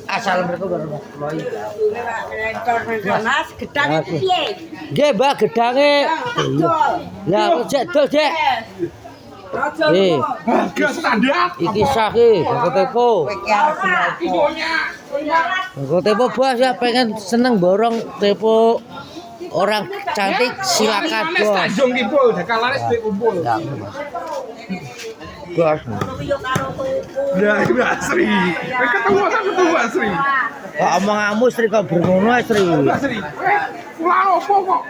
Assalamualaikum warahmatullahi wabarakatuh. Mas, gedangnya piye? Nggih, Mbak, gedange. Lah, kok jek dol, Jek. Nggih. Harga standar. Iki sah iki, Bangko Tepo. Bangko Tepo Bos ya pengen seneng borong Tepo orang cantik silakan Bos. Tanjung Kipul, dakalane sedek kumpul. Ya, Bos. Ya, itu Asri. Ketemu Asri. Kok omonganmu Sri kok berngono Sri. Asri. Pulang opo kok?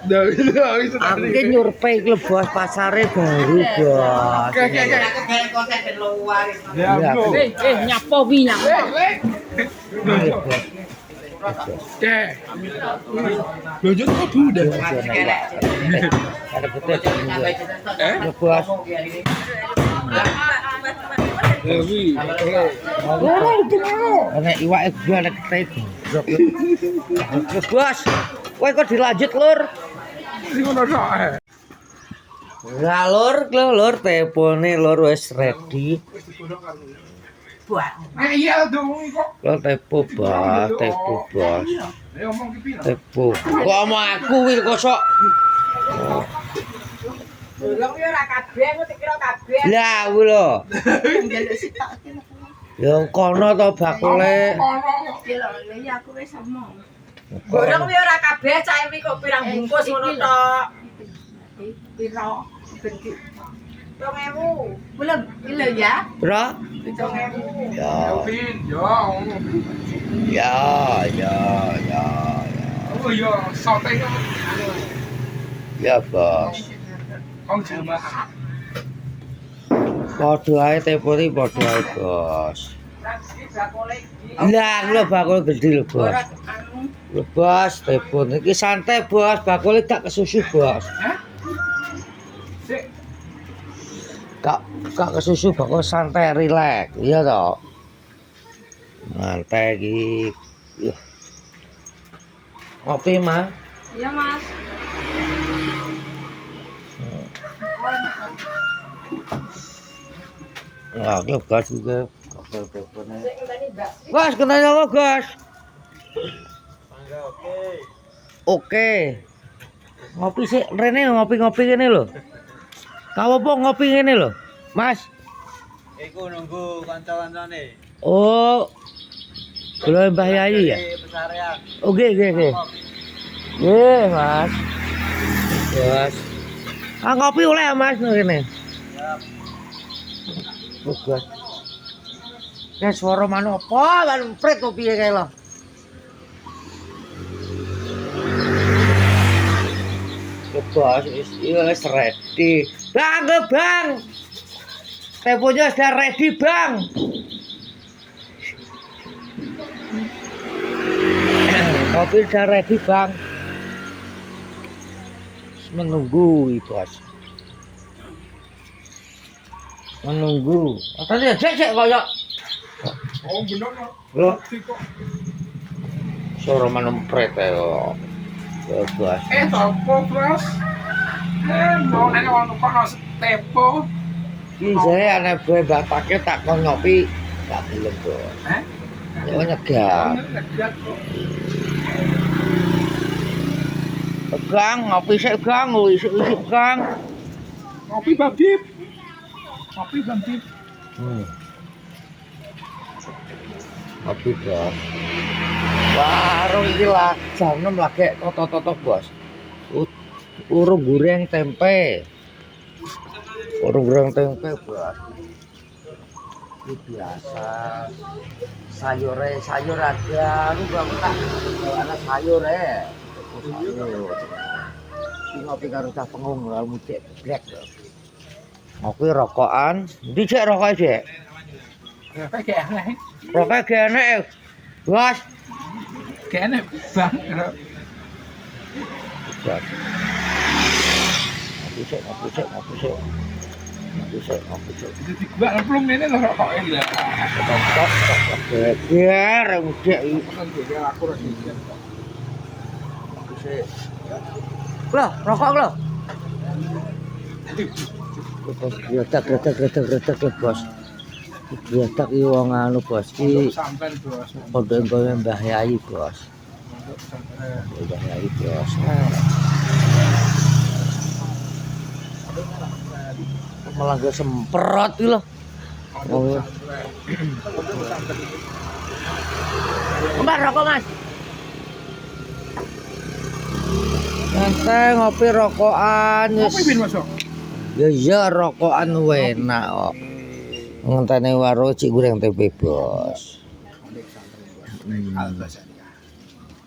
Aku ki nyurpe iki lho Bos, pasare baru Bos. Oke. Ya, Nyapo wi nyapo. Oke. Lanjut kok udah. Ada betul. Ya Bos. Dewi. Ana iwake gua nek tega. Bos. Kowe kok dilanjut, Lur? Iki ngono tok. Lah lur tepone lur wis ready. Iya dong kok. Lur tepo Bos, tepo Bos. Ayo ngomong ki pira? Tepo. Kok omong aku kuwi kosok. Bolong yo ora kabeh, kok dikira kabeh. Lah kuwi lho. Ya kono to bakule. Ya aku wis omong. Bolong yo ora kabeh, cah iki kok pirang bungkus ngono tok. Pira? 2.000. Belum, ini lho ya. Bro? 7.000. Ya. Vin, yo. Ya. Oh yo, sote kok. Ya, Bos. Kong jamaah. Padha ae tepone padha ae, Bos. Lah, lho bakul gede lho, Bos. Lho, Bos, tepon iki santai, Bos. Bakule gak kesusu, Bos. Kak kesusu bakul santai, rileks. Iya toh. Santai iki. Ngopi, Mas? Iya, Mas. Nah, ini gas juga. Gas, kenanya apa, gas? Oke. Ngopi sih, Rene ngopi-ngopi gini loh. Kau apa ngopi gini loh, Mas? Iku nunggu kanca-kancane. Oh, belum Mbah Yayi ya? Pesarian. Oke. Mas. Gas. Ngopi oleh ya, Mas ini. Gas. Ya suara mana apa? Baru pret kopi ya kayak lo. Bos, wis ready. Bang. Teponya sudah ready, Bang. Kopi sudah ready, Bang. Menunggu, Bos. Menunggu. Tadi cek koyo. Oh, bener kok. Loh. Suara manempret ya. Bos. Topo, Bos. Mau nanya wong kono tepo. Iki saya anak gue bapaknya tak mau ngopi. Tak belum, Bos. Ya nyegah. Gang, ngopi sik Gang, isuk-isuk Gang. Ngopi Bang Dip. Ngopi Bos. Warung iki lah jam 6 lagi toto-toto Bos. Urung goreng tempe. Bos. Ini biasa. Sayur ada. Lu bang tak ada sayur Ini ngopi karo cah pengung lalu mudik black. Ngopi rokokan. Ndi cek rokok cek? Rokok gene. Bos. Kene Bang. Bos. Ngopi sik. Jadi gua belum ini lho rokok ini lah. Geger mudik iki. Aku lagi. Loh, rokok lho. Gretek Bos. Gledak iki wong anu bos iki Sampai bos. pondok gawe Mbah Yai bos. Sampai. Mbah Yai bos. Malah gue semprot iki lho. Oh. Mbak rokok Mas. Santai ngopi rokokan wis. Ngopi bin masuk. Ya iya rokokan enak kok. Ngenteni warung cik goreng tempe bos.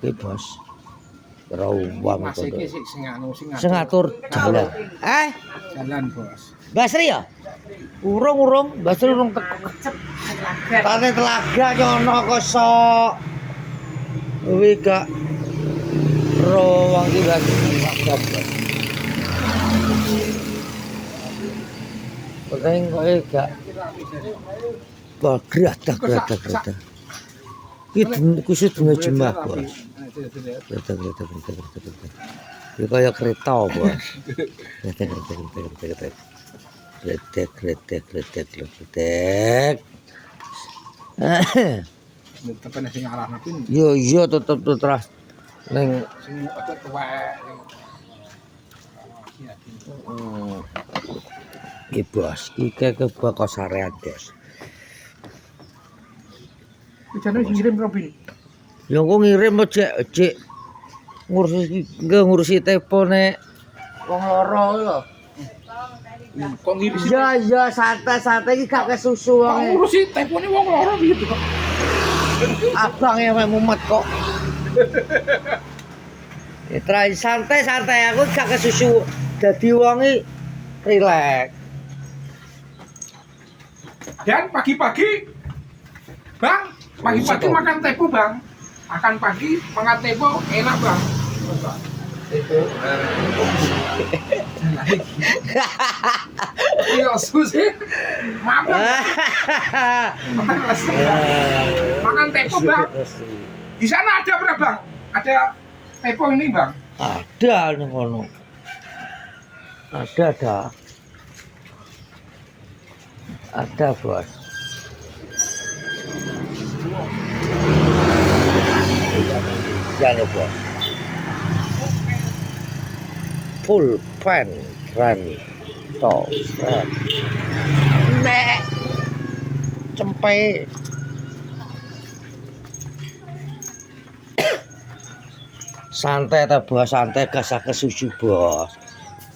Iki bos. Rawang Masih kok. iki sing anu sing Sengatur jalan. jalan bos. Basri ya? Urung, Basri urung teko. Tane telaga nyono kok sok. Kuwi gak ro wong iki Basri. Penting kok gak gerada. Iki kusut dina Jumat, Bos. Gerada. Iki kaya kereta, Bos. Gerada. Gledek. Tepen sing arahna pin Yo iya tetep terus ning sing tuwek. iki bos, iki ke Bakosarean, Bos. Jane ngirim Robin. Ya engko ngirim cek ngurusi tepone wong loro lho. Kok ngirisi? Iya santai iki gak kesusu Kok wong. ngurusi telpone wong loro piye kok? Abang yang mumet kok. Trai santai aku gak kesusu. Dadi wong iki rileks. Dan pagi-pagi Bang, pagi-pagi makan tepo, Bang. Makan pagi, makan tepo enak, Bang. Iya, susi. Makan tepo, Bang. Di sana ada berapa, Bang? Ada tepo ini, Bang. Ada ning kono. Ada. Ada, Bos. Jangan, Bos. Full fan run to nek cempe santai ta Bos, santai gak kesusu Bos.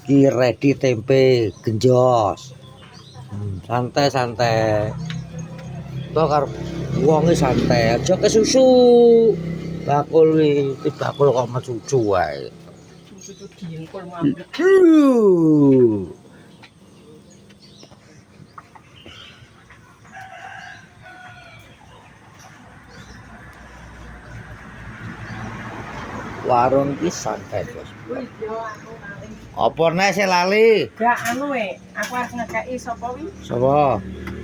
Ki ready tempe genjos. Santai. Kok karo wonge santai, aja kesusu. Bakul iki bakul kok mecucu wae. Susu diengkol mambet. Warung iki santai, Bos. Wih, yo aku nali. Apa nek sing lali? Gak anu aku harus ngekei sapa wi? Sapa?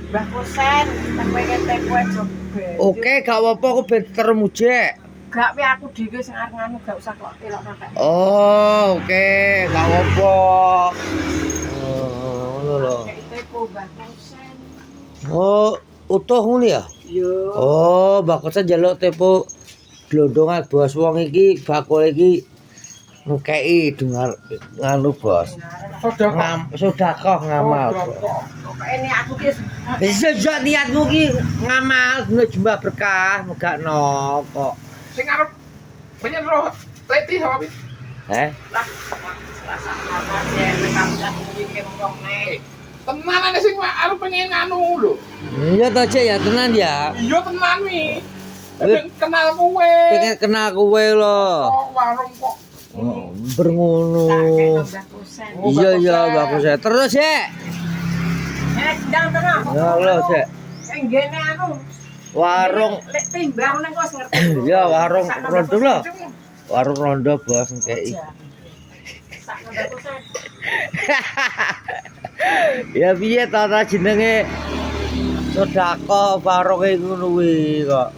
Mbah Kosen, tak pengen teko jobe. Oke, gak apa-apa aku ben termujek. Gak wi aku dhewe sing arep nganu gak usah kok elok kakek. Oh, oke, gak apa-apa. Oh, ngono lho. Kayak teko Mbah Kosen. Oh, utuh ngono ya? Yo. Oh, Mbak Kosen njaluk tepo glondongan Bos, wong iki bakul iki ngekeki dengar nganu Bos. Sedekah ngamal. Bos. Pokoke ini aku ki Bisa juga niatmu ki ngamal dina jembah berkah megakno kok. Sing arep penyen roh leti apa Pi? lah rasa apa ya rekam iki wong nek. Tenan sing arep pengen anu lho. Iya to Cek ya tenan ya. Iya tenan wi. Pengen kenal kowe. Pengen kenal kowe lho. Kok warung kok. Berngono. Mbah Kosen. Iya bagus ya. Terus ya. Sedang terus. Ya lho Cek. Sing ngene anu Warung lek timbang nang kok ngerti. ya warung rondo lho. Warung rondo Bos ngekeki. Sak Mbah Kosen. Ya piye ta jenenge sedekah warunge ngono kuwi kok.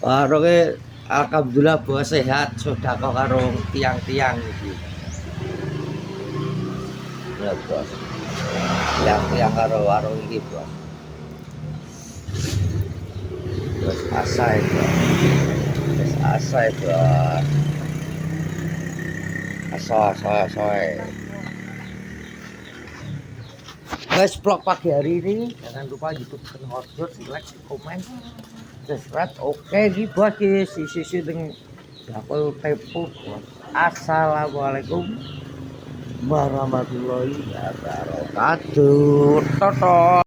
Warunge alhamdulillah Bos sehat sedekah karo tiang-tiang iki. Ya Bos. yang karo iki bos. Terus asai bos. Terus asai bos. Asai. Guys, vlog pagi hari ini jangan lupa YouTube dan hotspot, like, komen, subscribe. Oke, gitu bos, sisi dengan bakul tepo. Assalamualaikum warahmatullahi wabarakatuh. Toto.